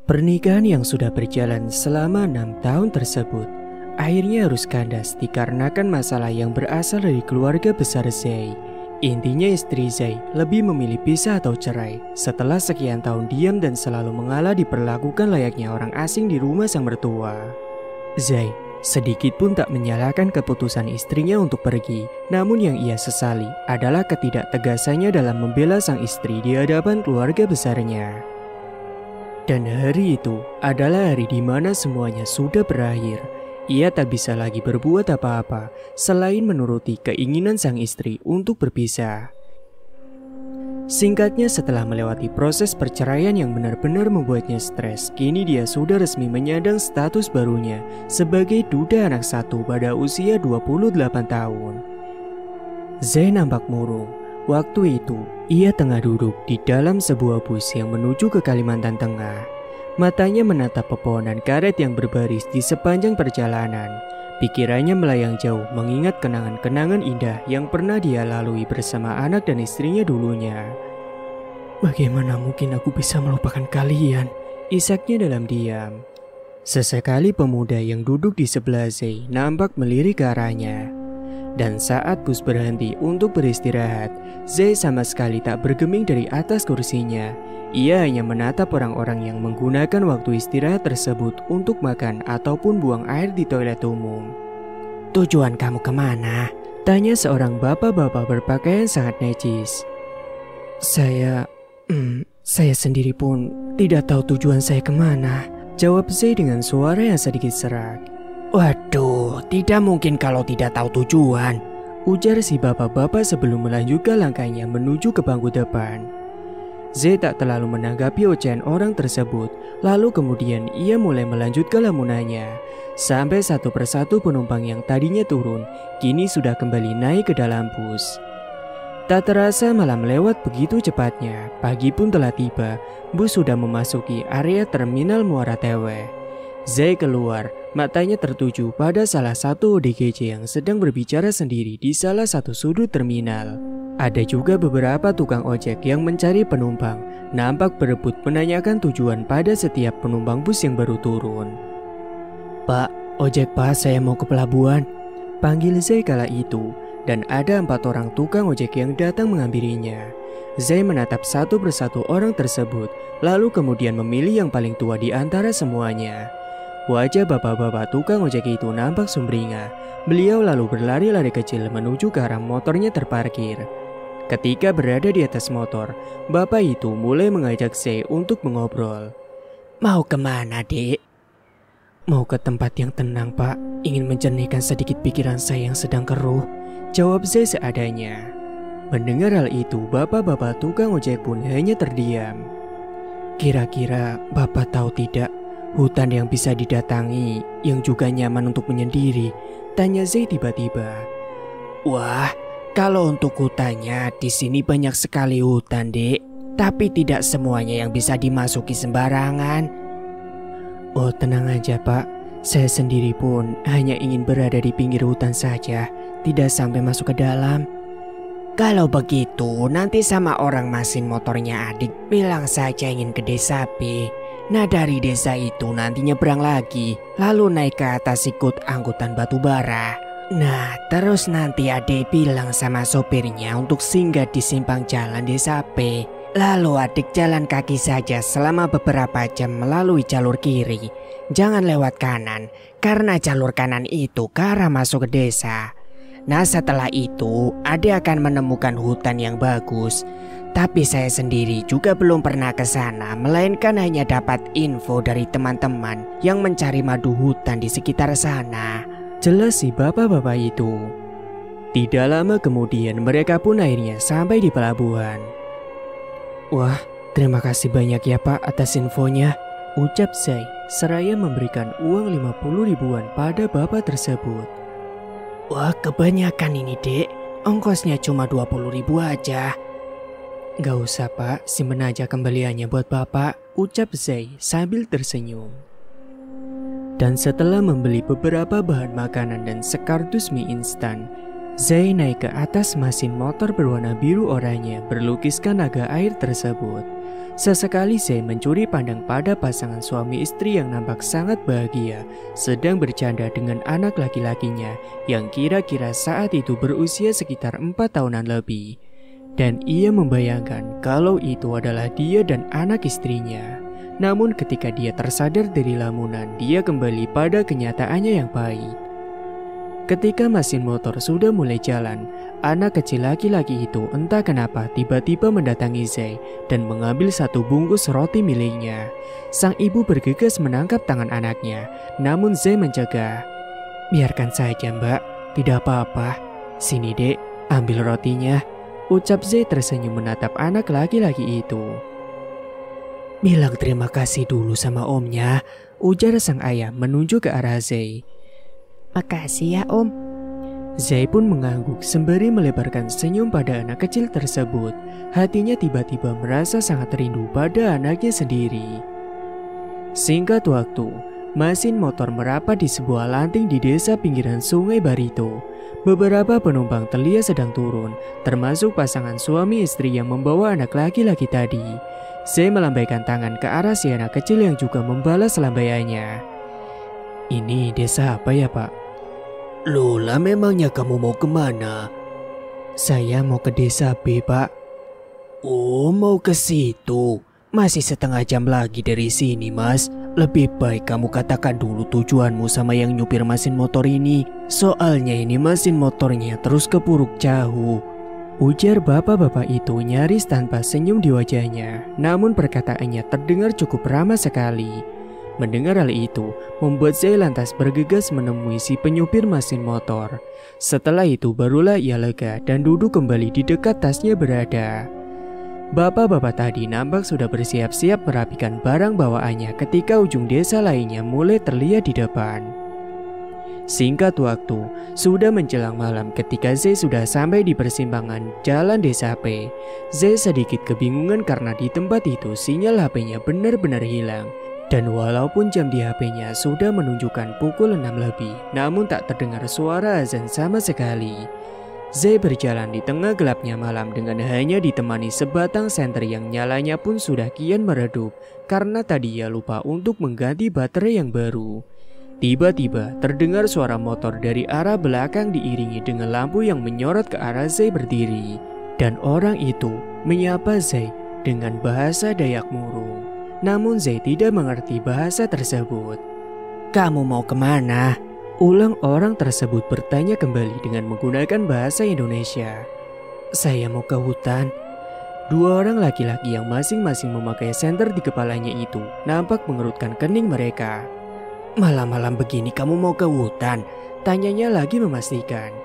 Pernikahan yang sudah berjalan selama 6 tahun tersebut akhirnya harus kandas dikarenakan masalah yang berasal dari keluarga besar Zai. Intinya istri Zai lebih memilih pisah atau cerai setelah sekian tahun diam dan selalu mengalah diperlakukan layaknya orang asing di rumah sang mertua. Zai sedikit pun tak menyalahkan keputusan istrinya untuk pergi, namun yang ia sesali adalah ketidaktegasannya dalam membela sang istri di hadapan keluarga besarnya. Dan hari itu adalah hari di mana semuanya sudah berakhir. Ia tak bisa lagi berbuat apa-apa selain menuruti keinginan sang istri untuk berpisah. Singkatnya, setelah melewati proses perceraian yang benar-benar membuatnya stres, kini dia sudah resmi menyandang status barunya sebagai duda anak satu pada usia 28 tahun. Zai nampak murung. Waktu itu, ia tengah duduk di dalam sebuah bus yang menuju ke Kalimantan Tengah. Matanya menatap pepohonan karet yang berbaris di sepanjang perjalanan. Pikirannya melayang jauh mengingat kenangan-kenangan indah yang pernah dia lalui bersama anak dan istrinya dulunya. Bagaimana mungkin aku bisa melupakan kalian? Isaknya dalam diam. Sesekali pemuda yang duduk di sebelah Zai nampak melirik ke arahnya. Dan saat bus berhenti untuk beristirahat, Zai sama sekali tak bergeming dari atas kursinya. Ia hanya menatap orang-orang yang menggunakan waktu istirahat tersebut untuk makan ataupun buang air di toilet umum. "Tujuan kamu kemana?" tanya seorang bapak-bapak berpakaian sangat necis. Saya sendiri pun tidak tahu tujuan saya kemana," jawab Zai dengan suara yang sedikit serak. "Waduh, tidak mungkin kalau tidak tahu tujuan," ujar si bapak-bapak sebelum melanjutkan langkahnya menuju ke bangku depan. Zai tak terlalu menanggapi ocehan orang tersebut, lalu kemudian ia mulai melanjutkan lamunannya. Sampai satu persatu penumpang yang tadinya turun, kini sudah kembali naik ke dalam bus. Tak terasa malam lewat begitu cepatnya, pagi pun telah tiba, bus sudah memasuki area terminal Muara Tewe. Zai keluar, matanya tertuju pada salah satu ODGJ yang sedang berbicara sendiri di salah satu sudut terminal. Ada juga beberapa tukang ojek yang mencari penumpang, nampak berebut menanyakan tujuan pada setiap penumpang bus yang baru turun. "Pak, ojek Pak, saya mau ke pelabuhan," panggil Zai kala itu, dan ada 4 orang tukang ojek yang datang menghampirinya. Zai menatap satu persatu orang tersebut, lalu kemudian memilih yang paling tua di antara semuanya. Wajah bapak-bapak tukang ojek itu nampak sumringah. Beliau lalu berlari-lari kecil menuju ke arah motornya terparkir. Ketika berada di atas motor, bapak itu mulai mengajak Zai untuk mengobrol. "Mau kemana, Dek?" "Mau ke tempat yang tenang, Pak. Ingin mencernihkan sedikit pikiran saya yang sedang keruh," jawab Zai seadanya. Mendengar hal itu, bapak-bapak tukang ojek pun hanya terdiam. "Kira-kira Bapak tahu tidak hutan yang bisa didatangi yang juga nyaman untuk menyendiri?" tanya Zai tiba-tiba. "Wah, kalau untuk hutannya di sini banyak sekali hutan, Dek. Tapi tidak semuanya yang bisa dimasuki sembarangan." "Oh, tenang aja, Pak. Saya sendiri pun hanya ingin berada di pinggir hutan saja, tidak sampai masuk ke dalam." "Kalau begitu, nanti sama orang mesin motornya adik bilang saja ingin ke desa B. Nah, dari desa itu nanti nyebrang lagi, lalu naik ke atas ikut angkutan batubara. Nah, terus nanti adik bilang sama sopirnya untuk singgah di simpang jalan desa B. Lalu adik jalan kaki saja selama beberapa jam melalui jalur kiri. Jangan lewat kanan, karena jalur kanan itu ke arah masuk ke desa. Nah, setelah itu adik akan menemukan hutan yang bagus. Tapi saya sendiri juga belum pernah ke sana, melainkan hanya dapat info dari teman-teman yang mencari madu hutan di sekitar sana," jelas si bapak-bapak itu. Tidak lama kemudian mereka pun akhirnya sampai di pelabuhan. "Wah, terima kasih banyak ya Pak atas infonya," ucap Zai seraya memberikan uang 50 ribuan pada bapak tersebut. "Wah, kebanyakan ini, Dek. Ongkosnya cuma 20 ribu aja." "Gak usah, Pak. Simpen aja kembaliannya buat Bapak," ucap Zai sambil tersenyum. Dan setelah membeli beberapa bahan makanan dan sekardus mie instan, Zai naik ke atas mesin motor berwarna biru oranye berlukiskan naga air tersebut. Sesekali Zai mencuri pandang pada pasangan suami istri yang nampak sangat bahagia sedang bercanda dengan anak laki-lakinya yang kira-kira saat itu berusia sekitar 4 tahunan lebih. Dan ia membayangkan kalau itu adalah dia dan anak istrinya. Namun ketika dia tersadar dari lamunan, dia kembali pada kenyataannya yang pahit. Ketika mesin motor sudah mulai jalan, anak kecil laki-laki itu entah kenapa tiba-tiba mendatangi Zai dan mengambil satu bungkus roti miliknya. Sang ibu bergegas menangkap tangan anaknya, namun Zai mencegah. "Biarkan saja mbak, tidak apa-apa. Sini dek, ambil rotinya," ucap Zai tersenyum menatap anak laki-laki itu. "Bilang terima kasih dulu sama omnya," ujar sang ayah menunjuk ke arah Zai. "Makasih ya om." Zai pun mengangguk sembari melebarkan senyum pada anak kecil tersebut. Hatinya tiba-tiba merasa sangat rindu pada anaknya sendiri. Singkat waktu, mesin motor merapat di sebuah lanting di desa pinggiran Sungai Barito. Beberapa penumpang terlihat sedang turun, termasuk pasangan suami istri yang membawa anak laki-laki tadi. Zai melambaikan tangan ke arah si anak kecil yang juga membalas lambaiannya. "Ini desa apa ya pak?" "Lola, memangnya kamu mau kemana?" "Saya mau ke desa B pak." "Oh, mau ke situ? Masih setengah jam lagi dari sini mas. Lebih baik kamu katakan dulu tujuanmu sama yang nyupir mesin motor ini. Soalnya ini mesin motornya terus kepuruk jauh," ujar bapak-bapak itu nyaris tanpa senyum di wajahnya. Namun perkataannya terdengar cukup ramah sekali. Mendengar hal itu, membuat Zai lantas bergegas menemui si penyupir mesin motor. Setelah itu barulah ia lega dan duduk kembali di dekat tasnya berada. Bapak-bapak tadi nampak sudah bersiap-siap merapikan barang bawaannya ketika ujung desa lainnya mulai terlihat di depan. Singkat waktu, sudah menjelang malam ketika Zai sudah sampai di persimpangan jalan desa P. Zai sedikit kebingungan karena di tempat itu sinyal HP-nya benar-benar hilang. Dan walaupun jam di HP-nya sudah menunjukkan pukul 6 lebih, namun tak terdengar suara azan sama sekali. Zai berjalan di tengah gelapnya malam dengan hanya ditemani sebatang senter yang nyalanya pun sudah kian meredup karena tadi ia lupa untuk mengganti baterai yang baru. Tiba-tiba terdengar suara motor dari arah belakang diiringi dengan lampu yang menyorot ke arah Zai berdiri. Dan orang itu menyapa Zai dengan bahasa Dayak Murung. Namun Zai tidak mengerti bahasa tersebut. "Kamu mau kemana?" ulang orang tersebut bertanya kembali dengan menggunakan bahasa Indonesia. "Saya mau ke hutan." Dua orang laki-laki yang masing-masing memakai senter di kepalanya itu nampak mengerutkan kening mereka. "Malam-malam begini kamu mau ke hutan?" tanyanya lagi memastikan.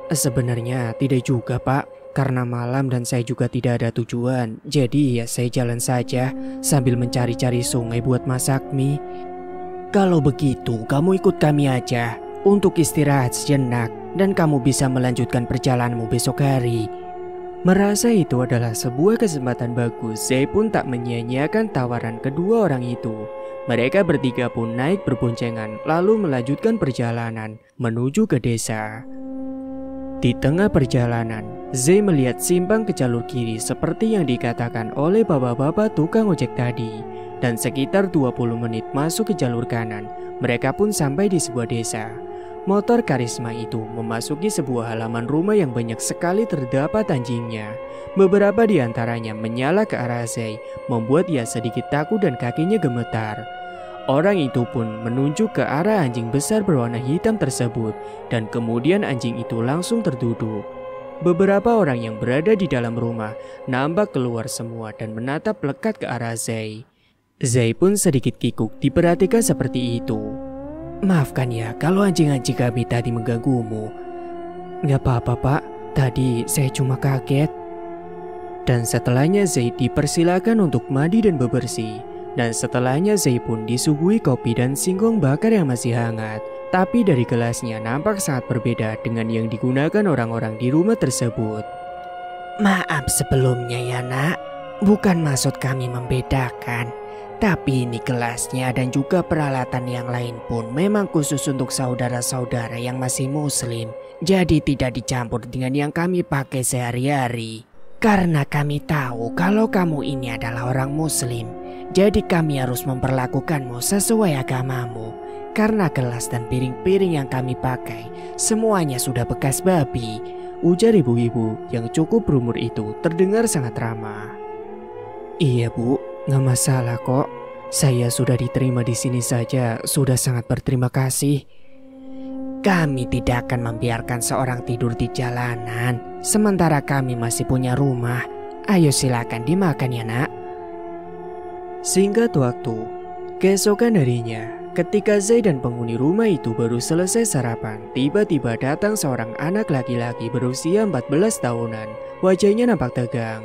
"Sebenarnya tidak juga pak. Karena malam dan saya juga tidak ada tujuan, jadi ya saya jalan saja sambil mencari-cari sungai buat masak mie." "Kalau begitu kamu ikut kami aja untuk istirahat sejenak dan kamu bisa melanjutkan perjalananmu besok hari." Merasa itu adalah sebuah kesempatan bagus, Zai pun tak menyia-nyiakan tawaran kedua orang itu. Mereka bertiga pun naik berboncengan lalu melanjutkan perjalanan menuju ke desa. Di tengah perjalanan, Zai melihat simpang ke jalur kiri seperti yang dikatakan oleh bapak-bapak tukang ojek tadi. Dan sekitar 20 menit masuk ke jalur kanan, mereka pun sampai di sebuah desa. Motor karisma itu memasuki sebuah halaman rumah yang banyak sekali terdapat anjingnya. Beberapa di antaranya menyala ke arah Zai, membuat ia sedikit takut dan kakinya gemetar. Orang itu pun menunjuk ke arah anjing besar berwarna hitam tersebut dan kemudian anjing itu langsung terduduk. Beberapa orang yang berada di dalam rumah nampak keluar semua dan menatap lekat ke arah Zai. Zai pun sedikit kikuk diperhatikan seperti itu. "Maafkan ya kalau anjing-anjing kami tadi mengganggumu." "Gak apa-apa pak, tadi saya cuma kaget." Dan setelahnya Zai dipersilakan untuk mandi dan bebersih. Dan setelahnya Zai pun disuguhi kopi dan singkong bakar yang masih hangat. Tapi dari gelasnya nampak sangat berbeda dengan yang digunakan orang-orang di rumah tersebut. "Maaf sebelumnya ya nak, bukan maksud kami membedakan. Tapi ini gelasnya dan juga peralatan yang lain pun memang khusus untuk saudara-saudara yang masih muslim. Jadi tidak dicampur dengan yang kami pakai sehari-hari. Karena kami tahu kalau kamu ini adalah orang muslim. Jadi kami harus memperlakukanmu sesuai agamamu. Karena gelas dan piring-piring yang kami pakai semuanya sudah bekas babi. Ujar ibu-ibu yang cukup berumur itu terdengar sangat ramah. Iya bu, nggak masalah kok. Saya sudah diterima di sini saja, sudah sangat berterima kasih. Kami tidak akan membiarkan seorang tidur di jalanan, sementara kami masih punya rumah. Ayo silakan dimakan ya nak. Singkat waktu, keesokan harinya, ketika Zai dan penghuni rumah itu baru selesai sarapan, tiba-tiba datang seorang anak laki-laki berusia 14 tahunan. Wajahnya nampak tegang.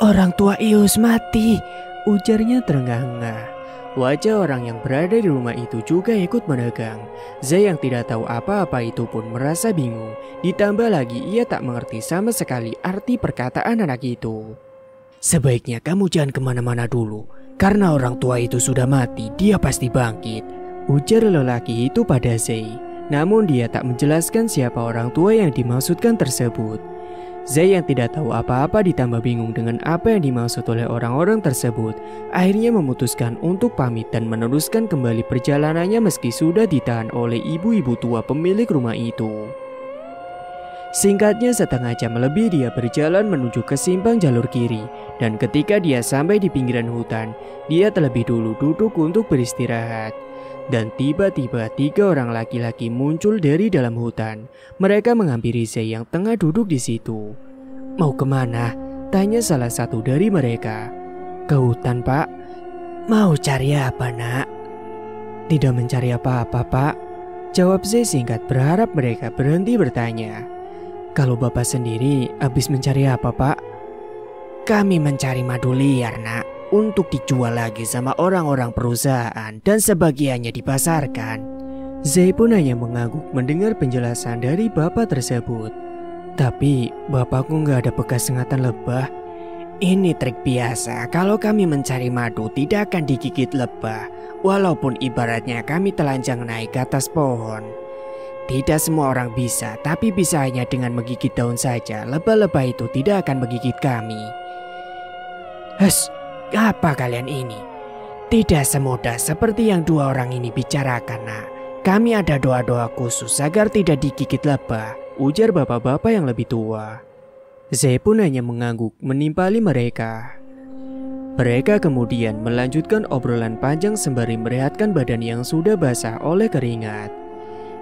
Orang tua Ius mati, ujarnya terengah-engah. Wajah orang yang berada di rumah itu juga ikut menegang. Zai yang tidak tahu apa-apa itu pun merasa bingung. Ditambah lagi ia tak mengerti sama sekali arti perkataan anak itu. Sebaiknya kamu jangan kemana-mana dulu. Karena orang tua itu sudah mati, dia pasti bangkit. Ujar lelaki itu pada Zai. Namun dia tak menjelaskan siapa orang tua yang dimaksudkan tersebut. Zai yang tidak tahu apa-apa ditambah bingung dengan apa yang dimaksud oleh orang-orang tersebut, akhirnya memutuskan untuk pamit dan meneruskan kembali perjalanannya meski sudah ditahan oleh ibu-ibu tua pemilik rumah itu. Singkatnya setengah jam lebih dia berjalan menuju ke simpang jalur kiri, dan ketika dia sampai di pinggiran hutan, dia terlebih dulu duduk untuk beristirahat. Dan tiba-tiba 3 orang laki-laki muncul dari dalam hutan. Mereka menghampiri Zai yang tengah duduk di situ. Mau kemana? Tanya salah satu dari mereka. Ke hutan pak. Mau cari apa nak? Tidak mencari apa-apa pak, jawab Zai singkat berharap mereka berhenti bertanya. Kalau bapak sendiri habis mencari apa pak? Kami mencari madu liar nak, untuk dijual lagi sama orang-orang perusahaan dan sebagiannya dipasarkan. Zai pun hanya mengangguk mendengar penjelasan dari bapak tersebut. Tapi bapakku nggak ada bekas sengatan lebah. Ini trik biasa, kalau kami mencari madu tidak akan digigit lebah. Walaupun ibaratnya kami telanjang naik ke atas pohon. Tidak semua orang bisa, tapi bisa hanya dengan menggigit daun saja. Lebah-lebah itu tidak akan menggigit kami. Apa kalian ini? Tidak semudah seperti yang 2 orang ini bicarakan nak. Kami ada doa-doa khusus agar tidak digigit lebah, ujar bapak-bapak yang lebih tua. Zai pun hanya mengangguk menimpali mereka. Mereka kemudian melanjutkan obrolan panjang sembari merehatkan badan yang sudah basah oleh keringat.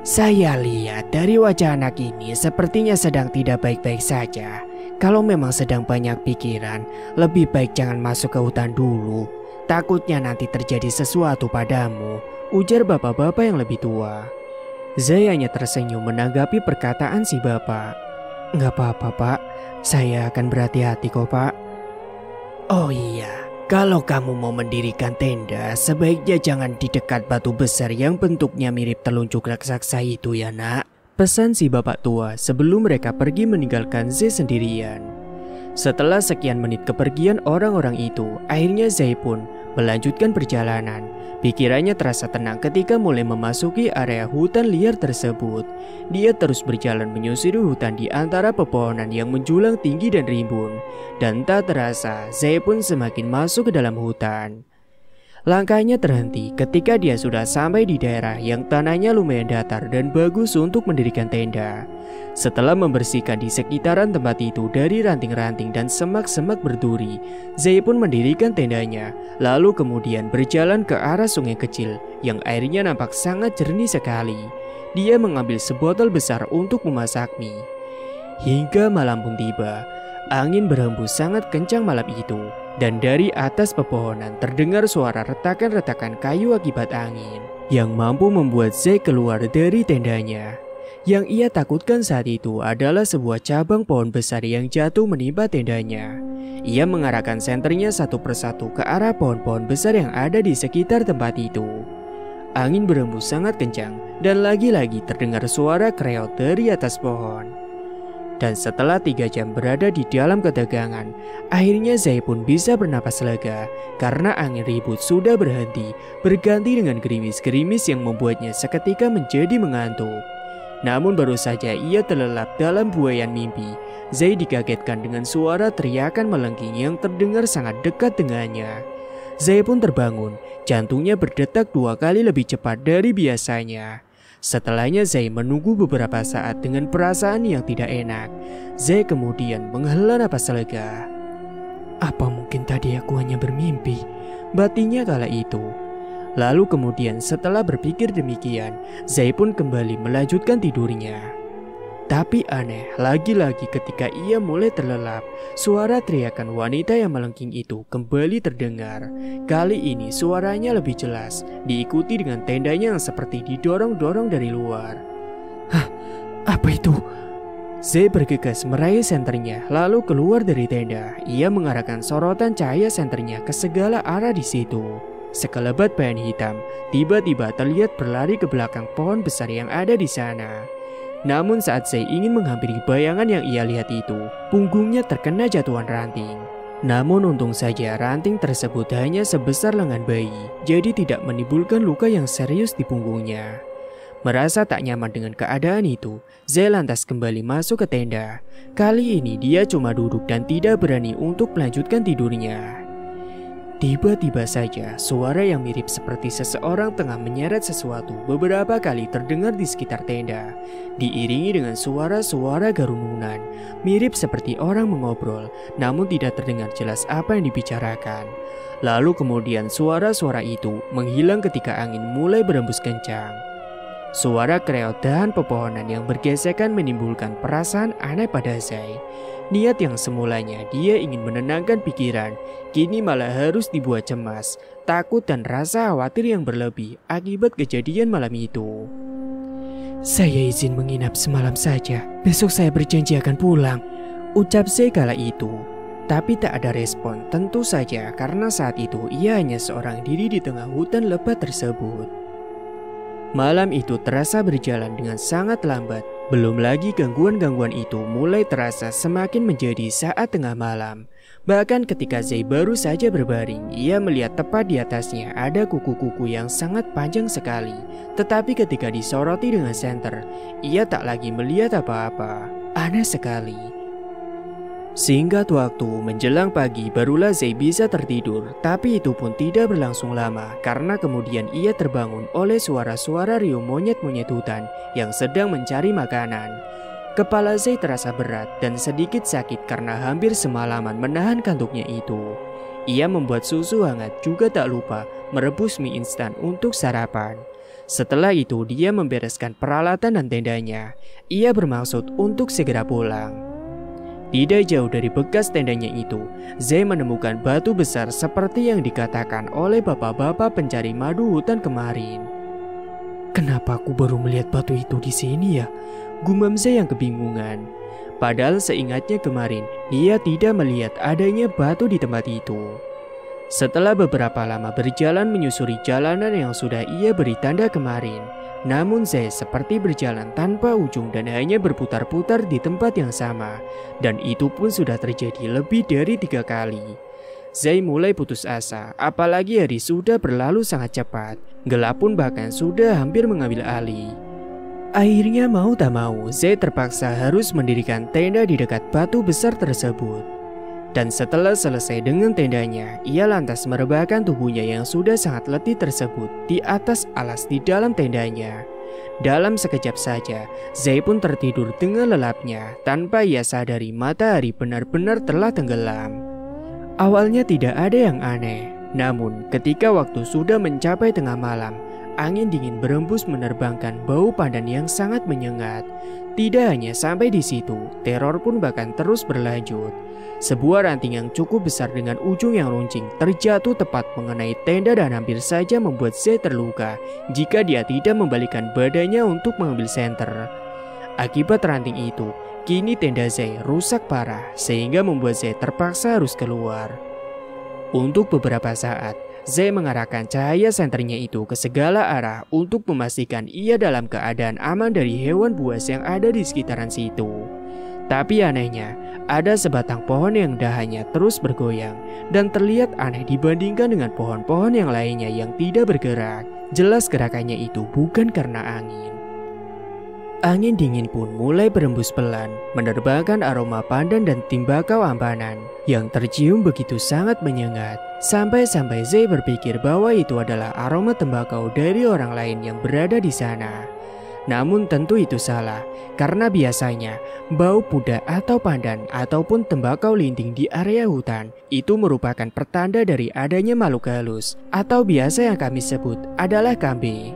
Saya lihat dari wajah anak ini sepertinya sedang tidak baik-baik saja. Kalau memang sedang banyak pikiran, lebih baik jangan masuk ke hutan dulu. Takutnya nanti terjadi sesuatu padamu, ujar bapak-bapak yang lebih tua. Zai hanya tersenyum menanggapi perkataan si bapak. Nggak apa-apa pak, saya akan berhati-hati kok pak. Oh iya, kalau kamu mau mendirikan tenda, sebaiknya jangan di dekat batu besar yang bentuknya mirip telunjuk raksasa itu ya nak. Pesan si bapak tua sebelum mereka pergi meninggalkan Zai sendirian. Setelah sekian menit kepergian orang-orang itu, akhirnya Zai pun melanjutkan perjalanan. Pikirannya terasa tenang ketika mulai memasuki area hutan liar tersebut. Dia terus berjalan menyusuri hutan di antara pepohonan yang menjulang tinggi dan rimbun. Dan tak terasa, Zai pun semakin masuk ke dalam hutan. Langkahnya terhenti ketika dia sudah sampai di daerah yang tanahnya lumayan datar dan bagus untuk mendirikan tenda. Setelah membersihkan di sekitaran tempat itu dari ranting-ranting dan semak-semak berduri, Zai pun mendirikan tendanya, lalu kemudian berjalan ke arah sungai kecil yang airnya nampak sangat jernih sekali. Dia mengambil sebotol besar untuk memasak mie. Hingga malam pun tiba. Angin berhembus sangat kencang malam itu, dan dari atas pepohonan terdengar suara retakan-retakan kayu akibat angin yang mampu membuat Zai keluar dari tendanya. Yang ia takutkan saat itu adalah sebuah cabang pohon besar yang jatuh menimpa tendanya. Ia mengarahkan senternya satu persatu ke arah pohon-pohon besar yang ada di sekitar tempat itu. Angin berhembus sangat kencang dan lagi-lagi terdengar suara kreot dari atas pohon. Dan setelah 3 jam berada di dalam ketegangan, akhirnya Zai pun bisa bernapas lega karena angin ribut sudah berhenti, berganti dengan gerimis-gerimis yang membuatnya seketika menjadi mengantuk. Namun baru saja ia terlelap dalam buaian mimpi, Zai dikagetkan dengan suara teriakan melengking yang terdengar sangat dekat dengannya. Zai pun terbangun, jantungnya berdetak 2 kali lebih cepat dari biasanya. Setelahnya Zai menunggu beberapa saat dengan perasaan yang tidak enak. Zai kemudian menghela napas lega. Apa mungkin tadi aku hanya bermimpi? Batinnya kala itu. Lalu kemudian setelah berpikir demikian, Zai pun kembali melanjutkan tidurnya. Tapi aneh, lagi-lagi ketika ia mulai terlelap, suara teriakan wanita yang melengking itu kembali terdengar. Kali ini suaranya lebih jelas, diikuti dengan tendanya yang seperti didorong-dorong dari luar. Hah, apa itu? Zai bergegas meraih senternya, lalu keluar dari tenda. Ia mengarahkan sorotan cahaya senternya ke segala arah di situ. Sekelebat bayangan hitam tiba-tiba terlihat berlari ke belakang pohon besar yang ada di sana. Namun saat Zai ingin menghampiri bayangan yang ia lihat itu, punggungnya terkena jatuhan ranting. Namun untung saja ranting tersebut hanya sebesar lengan bayi, jadi tidak menimbulkan luka yang serius di punggungnya. Merasa tak nyaman dengan keadaan itu, Zai lantas kembali masuk ke tenda. Kali ini dia cuma duduk dan tidak berani untuk melanjutkan tidurnya. Tiba-tiba saja, suara yang mirip seperti seseorang tengah menyeret sesuatu beberapa kali terdengar di sekitar tenda. Diiringi dengan suara-suara garununan, mirip seperti orang mengobrol, namun tidak terdengar jelas apa yang dibicarakan. Lalu kemudian suara-suara itu menghilang ketika angin mulai berembus kencang. Suara kereot dahan pepohonan yang bergesekan menimbulkan perasaan aneh pada Zai. Niat yang semulanya dia ingin menenangkan pikiran, kini malah harus dibuat cemas, takut dan rasa khawatir yang berlebih akibat kejadian malam itu. Saya izin menginap semalam saja, besok saya berjanji akan pulang, ucap Zai kala itu. Tapi tak ada respon, tentu saja karena saat itu ia hanya seorang diri di tengah hutan lebat tersebut. Malam itu terasa berjalan dengan sangat lambat. Belum lagi gangguan-gangguan itu mulai terasa semakin menjadi saat tengah malam. Bahkan ketika Zai baru saja berbaring, ia melihat tepat di atasnya ada kuku-kuku yang sangat panjang sekali. Tetapi ketika disoroti dengan senter, ia tak lagi melihat apa-apa. Aneh sekali. Singkat waktu menjelang pagi barulah Zai bisa tertidur, tapi itu pun tidak berlangsung lama karena kemudian ia terbangun oleh suara-suara riuh monyet-monyet hutan yang sedang mencari makanan. Kepala Zai terasa berat dan sedikit sakit karena hampir semalaman menahan kantuknya itu. Ia membuat susu hangat juga tak lupa merebus mie instan untuk sarapan. Setelah itu dia membereskan peralatan dan tendanya. Ia bermaksud untuk segera pulang. Tidak jauh dari bekas tendanya itu, Zai menemukan batu besar seperti yang dikatakan oleh bapak-bapak pencari madu hutan kemarin. Kenapa aku baru melihat batu itu di sini ya? Gumam Zai yang kebingungan. Padahal seingatnya kemarin, dia tidak melihat adanya batu di tempat itu. Setelah beberapa lama berjalan menyusuri jalanan yang sudah ia beri tanda kemarin, namun Zai seperti berjalan tanpa ujung dan hanya berputar-putar di tempat yang sama. Dan itu pun sudah terjadi lebih dari 3 kali. Zai mulai putus asa, apalagi hari sudah berlalu sangat cepat. Gelap pun bahkan sudah hampir mengambil alih. Akhirnya mau tak mau, Zai terpaksa harus mendirikan tenda di dekat batu besar tersebut. Dan setelah selesai dengan tendanya, ia lantas merebahkan tubuhnya yang sudah sangat letih tersebut di atas alas di dalam tendanya. Dalam sekejap saja, Zai pun tertidur dengan lelapnya tanpa ia sadari matahari benar-benar telah tenggelam. Awalnya tidak ada yang aneh, namun ketika waktu sudah mencapai tengah malam, angin dingin berembus menerbangkan bau pandan yang sangat menyengat. Tidak hanya sampai di situ, teror pun bahkan terus berlanjut. Sebuah ranting yang cukup besar dengan ujung yang runcing terjatuh tepat mengenai tenda dan hampir saja membuat Zai terluka jika dia tidak membalikkan badannya untuk mengambil senter. Akibat ranting itu, kini tenda Zai rusak parah sehingga membuat Zai terpaksa harus keluar. Untuk beberapa saat, Zai mengarahkan cahaya senternya itu ke segala arah untuk memastikan ia dalam keadaan aman dari hewan buas yang ada di sekitaran situ. Tapi anehnya, ada sebatang pohon yang dahannya terus bergoyang dan terlihat aneh dibandingkan dengan pohon-pohon yang lainnya yang tidak bergerak. Jelas gerakannya itu bukan karena angin. Angin dingin pun mulai berembus pelan, menerbangkan aroma pandan dan tembakau ampanan yang tercium begitu sangat menyengat. Sampai-sampai Zai berpikir bahwa itu adalah aroma tembakau dari orang lain yang berada di sana. Namun tentu itu salah, karena biasanya bau puda atau pandan ataupun tembakau linting di area hutan itu merupakan pertanda dari adanya makhluk halus atau biasa yang kami sebut adalah kambe.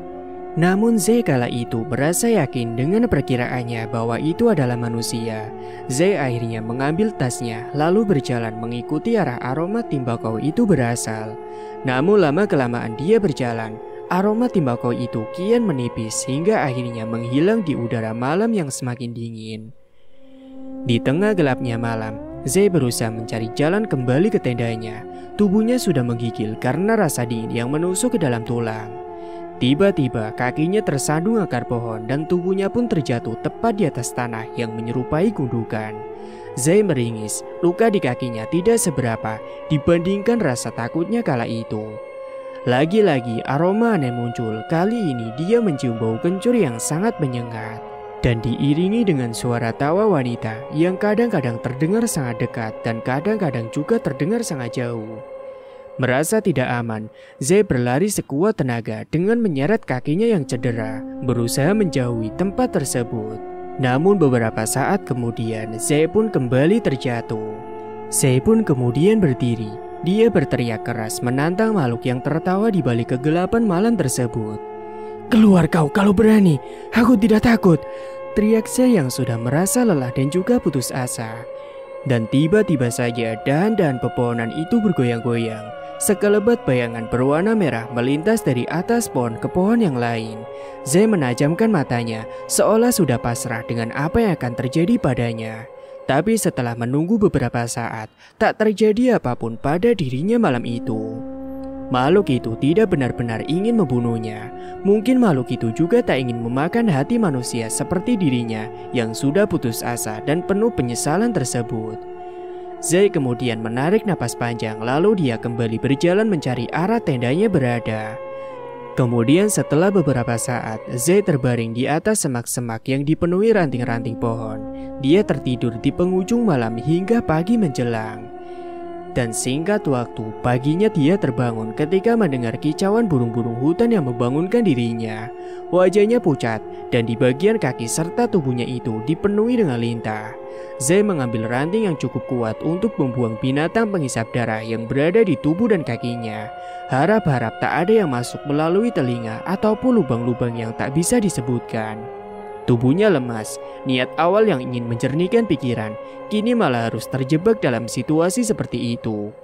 Namun Zai kala itu merasa yakin dengan perkiraannya bahwa itu adalah manusia. Zai akhirnya mengambil tasnya lalu berjalan mengikuti arah aroma tembakau itu berasal. Namun lama-kelamaan dia berjalan, aroma tembakau itu kian menipis hingga akhirnya menghilang di udara malam yang semakin dingin. Di tengah gelapnya malam, Zai berusaha mencari jalan kembali ke tendanya. Tubuhnya sudah menggigil karena rasa dingin yang menusuk ke dalam tulang. Tiba-tiba kakinya tersandung akar pohon dan tubuhnya pun terjatuh tepat di atas tanah yang menyerupai gundukan. Zai meringis, luka di kakinya tidak seberapa dibandingkan rasa takutnya kala itu. Lagi-lagi aroma aneh muncul, kali ini dia mencium bau kencur yang sangat menyengat. Dan diiringi dengan suara tawa wanita yang kadang-kadang terdengar sangat dekat dan kadang-kadang juga terdengar sangat jauh. Merasa tidak aman, Zai berlari sekuat tenaga dengan menyeret kakinya yang cedera, berusaha menjauhi tempat tersebut. Namun beberapa saat kemudian, Zai pun kembali terjatuh. Zai pun kemudian berdiri. Dia berteriak keras menantang makhluk yang tertawa di balik kegelapan malam tersebut. "Keluar kau kalau berani, aku tidak takut," teriak Zai yang sudah merasa lelah dan juga putus asa. Dan tiba-tiba saja dahan-dahan pepohonan itu bergoyang-goyang. Sekelebat bayangan berwarna merah melintas dari atas pohon ke pohon yang lain. Zai menajamkan matanya seolah sudah pasrah dengan apa yang akan terjadi padanya. Tapi setelah menunggu beberapa saat, tak terjadi apapun pada dirinya malam itu. Makhluk itu tidak benar-benar ingin membunuhnya. Mungkin makhluk itu juga tak ingin memakan hati manusia seperti dirinya yang sudah putus asa dan penuh penyesalan tersebut. Zai kemudian menarik napas panjang lalu dia kembali berjalan mencari arah tendanya berada. Kemudian setelah beberapa saat, Zai terbaring di atas semak-semak yang dipenuhi ranting-ranting pohon. Dia tertidur di penghujung malam hingga pagi menjelang. Dan singkat waktu, paginya dia terbangun ketika mendengar kicauan burung-burung hutan yang membangunkan dirinya. Wajahnya pucat dan di bagian kaki serta tubuhnya itu dipenuhi dengan lintah. Zai mengambil ranting yang cukup kuat untuk membuang binatang penghisap darah yang berada di tubuh dan kakinya. Harap-harap tak ada yang masuk melalui telinga ataupun lubang-lubang yang tak bisa disebutkan. Tubuhnya lemas, niat awal yang ingin menjernihkan pikiran, kini malah harus terjebak dalam situasi seperti itu.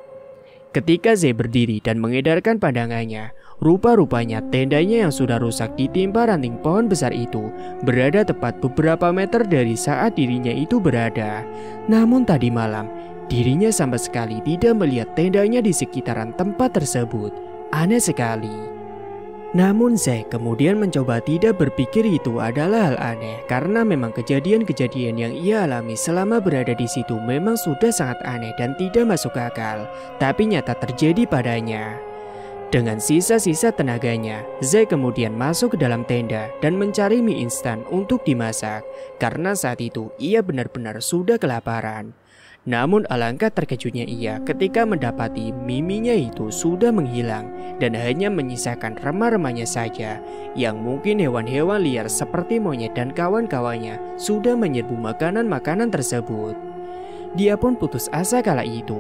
Ketika Zai berdiri dan mengedarkan pandangannya, rupa-rupanya tendanya yang sudah rusak ditimpa ranting pohon besar itu berada tepat beberapa meter dari saat dirinya itu berada. Namun tadi malam, dirinya sama sekali tidak melihat tendanya di sekitaran tempat tersebut. Aneh sekali. Namun Zai kemudian mencoba tidak berpikir itu adalah hal aneh karena memang kejadian-kejadian yang ia alami selama berada di situ memang sudah sangat aneh dan tidak masuk akal, tapi nyata terjadi padanya. Dengan sisa-sisa tenaganya, Zai kemudian masuk ke dalam tenda dan mencari mie instan untuk dimasak karena saat itu ia benar-benar sudah kelaparan. Namun alangkah terkejutnya ia ketika mendapati miminya itu sudah menghilang dan hanya menyisakan remah-remahnya saja yang mungkin hewan-hewan liar seperti monyet dan kawan-kawannya sudah menyerbu makanan-makanan tersebut. Dia pun putus asa kala itu.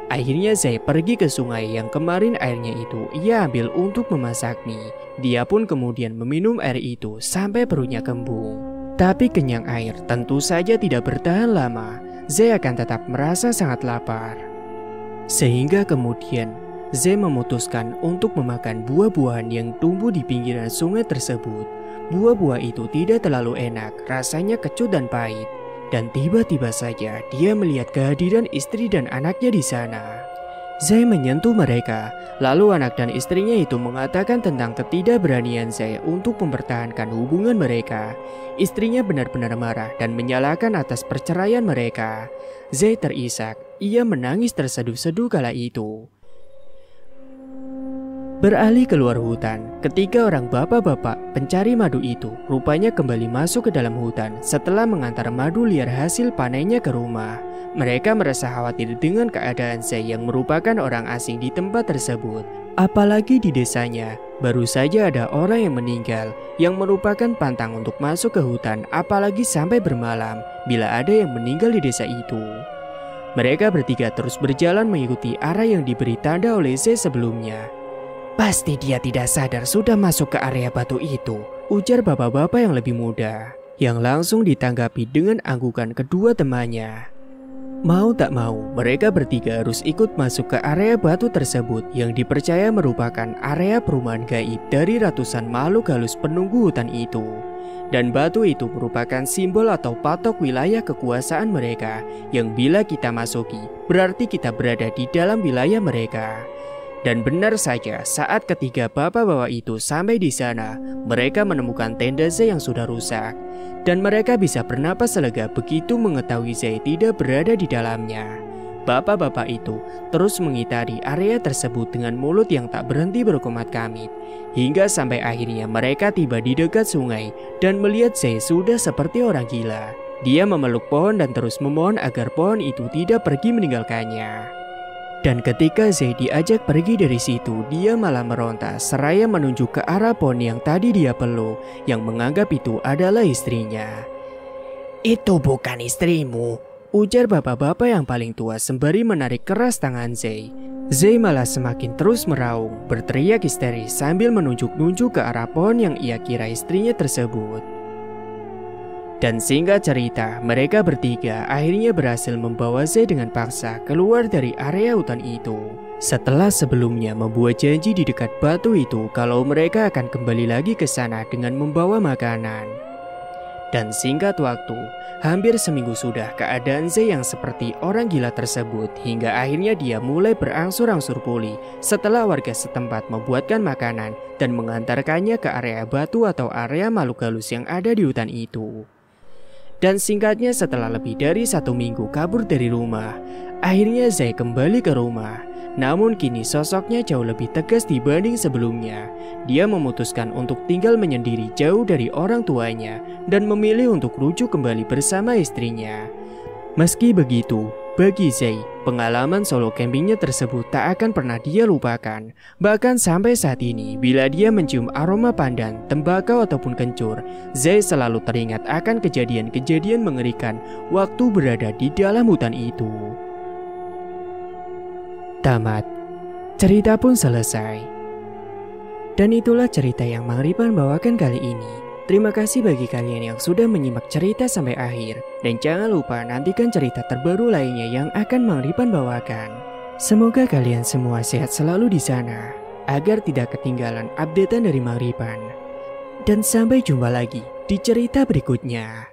Akhirnya Zai pergi ke sungai yang kemarin airnya itu ia ambil untuk memasak mie. Dia pun kemudian meminum air itu sampai perutnya kembung. Tapi kenyang air tentu saja tidak bertahan lama. Zai akan tetap merasa sangat lapar. Sehingga kemudian Zai memutuskan untuk memakan buah-buahan yang tumbuh di pinggiran sungai tersebut. Buah-buah itu tidak terlalu enak, rasanya kecut dan pahit. Dan tiba-tiba saja dia melihat kehadiran istri dan anaknya di sana. Zai menyentuh mereka, lalu anak dan istrinya itu mengatakan tentang ketidakberanian Zai untuk mempertahankan hubungan mereka. Istrinya benar-benar marah dan menyalahkan atas perceraian mereka. Zai terisak, ia menangis terseduh-seduh kala itu. Beralih keluar hutan, ketiga orang bapak-bapak pencari madu itu rupanya kembali masuk ke dalam hutan setelah mengantar madu liar hasil panennya ke rumah. Mereka merasa khawatir dengan keadaan Zai yang merupakan orang asing di tempat tersebut. Apalagi di desanya, baru saja ada orang yang meninggal yang merupakan pantang untuk masuk ke hutan, apalagi sampai bermalam bila ada yang meninggal di desa itu. Mereka bertiga terus berjalan mengikuti arah yang diberi tanda oleh Zai sebelumnya. Pasti dia tidak sadar sudah masuk ke area batu itu, ujar bapak-bapak yang lebih muda, yang langsung ditanggapi dengan anggukan kedua temannya. Mau tak mau, mereka bertiga harus ikut masuk ke area batu tersebut yang dipercaya merupakan area perumahan gaib dari ratusan makhluk halus penunggu hutan itu. Dan batu itu merupakan simbol atau patok wilayah kekuasaan mereka, yang bila kita masuki, berarti kita berada di dalam wilayah mereka. Dan benar saja, saat ketiga bapak-bapak itu sampai di sana, mereka menemukan tenda Zai yang sudah rusak. Dan mereka bisa bernapas lega begitu mengetahui Zai tidak berada di dalamnya. Bapak-bapak itu terus mengitari area tersebut dengan mulut yang tak berhenti berkomat-kamit. Hingga sampai akhirnya mereka tiba di dekat sungai dan melihat Zai sudah seperti orang gila. Dia memeluk pohon dan terus memohon agar pohon itu tidak pergi meninggalkannya. Dan ketika Zai diajak pergi dari situ, dia malah meronta seraya menunjuk ke arah pohon yang tadi dia peluk, yang menganggap itu adalah istrinya. "Itu bukan istrimu," ujar bapak-bapak yang paling tua sembari menarik keras tangan Zai. Zai malah semakin terus meraung, berteriak histeris sambil menunjuk-nunjuk ke arah pohon yang ia kira istrinya tersebut. Dan singkat cerita, mereka bertiga akhirnya berhasil membawa Zai dengan paksa keluar dari area hutan itu. Setelah sebelumnya membuat janji di dekat batu itu kalau mereka akan kembali lagi ke sana dengan membawa makanan. Dan singkat waktu, hampir seminggu sudah keadaan Zai yang seperti orang gila tersebut hingga akhirnya dia mulai berangsur-angsur pulih setelah warga setempat membuatkan makanan dan mengantarkannya ke area batu atau area makhluk halus yang ada di hutan itu. Dan singkatnya setelah lebih dari 1 minggu kabur dari rumah, akhirnya Zai kembali ke rumah. Namun kini sosoknya jauh lebih tegas dibanding sebelumnya. Dia memutuskan untuk tinggal menyendiri jauh dari orang tuanya dan memilih untuk rujuk kembali bersama istrinya. Meski begitu, bagi Zai, pengalaman solo campingnya tersebut tak akan pernah dia lupakan. Bahkan sampai saat ini, bila dia mencium aroma pandan, tembakau ataupun kencur, Zai selalu teringat akan kejadian-kejadian mengerikan waktu berada di dalam hutan itu. Tamat. Cerita pun selesai. Dan itulah cerita yang Mang Ripan bawakan kali ini. Terima kasih bagi kalian yang sudah menyimak cerita sampai akhir. Dan jangan lupa nantikan cerita terbaru lainnya yang akan Mang Ripan bawakan. Semoga kalian semua sehat selalu di sana, agar tidak ketinggalan updatean dari Mang Ripan. Dan sampai jumpa lagi di cerita berikutnya.